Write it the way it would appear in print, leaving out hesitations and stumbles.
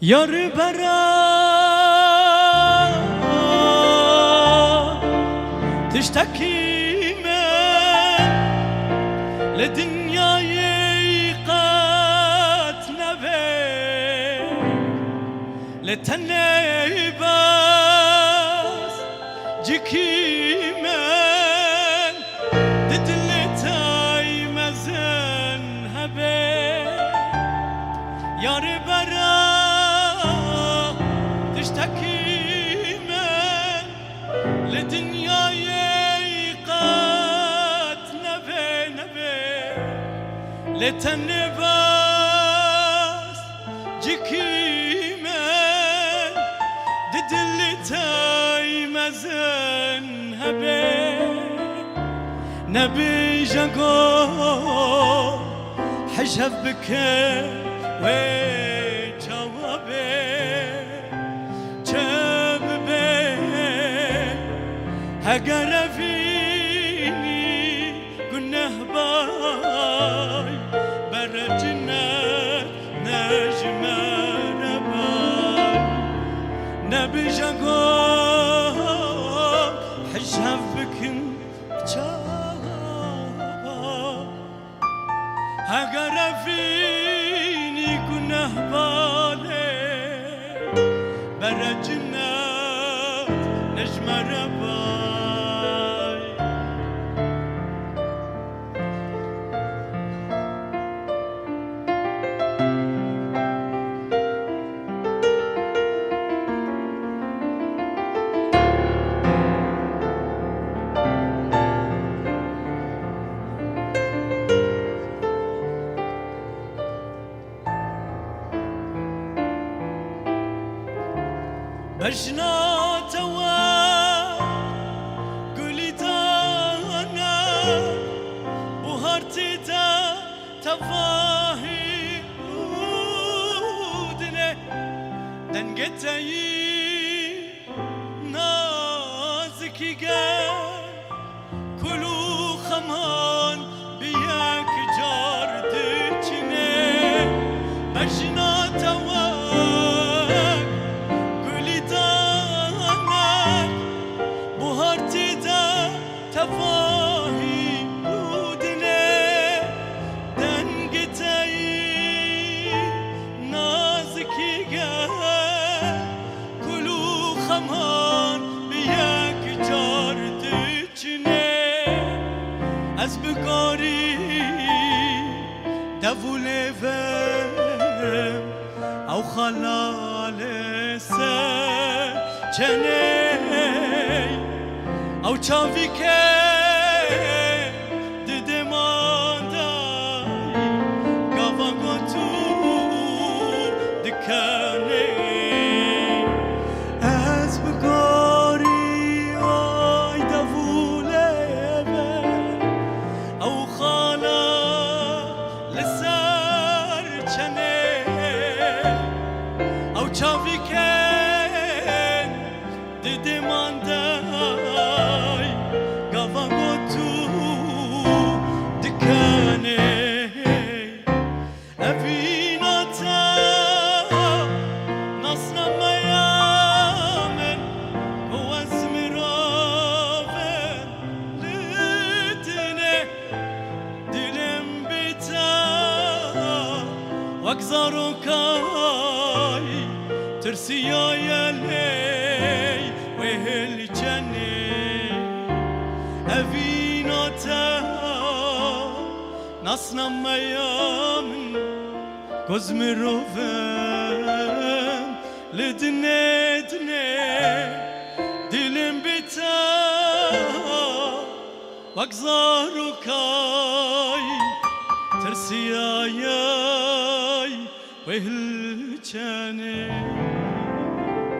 يار برا تشتكي من لدنياي قد نبي لتني بس جيكي من ددلتاي مزن هبي يار برا تشتكي من لدنياي قد نبي لتنباس جيكي من ددلتاي مزن هبي نبي جاكو حجف بك هقر فيني كنا هباي برجنا نجم نباي نبي جاكم حجف بكم هقر فيني كنا هباي برجنا نجم نباي بجنا توا قولي دانا بوهرتي دا تفاهي ودني دنقتي نازكي قال كلو خمان بياك جاردتني بجنا توا تفاهي ودني دنقتي نازكي قال كلو خمان بياك جاردتني أزبقاري دفولي فهم أو خلال سجني او چاوی که دیده ماندای گاوا تو دکنه از بگاری آی دوله او خالا لسر چنه او چاوی که دیده ماندای واقزارو كاي ترسيا يلي وهل جني أفيناتا نصنا ميامن كوزم روفن لدني دني دلم بيتا واقزارو كاي ترسيا ياي وهل جاني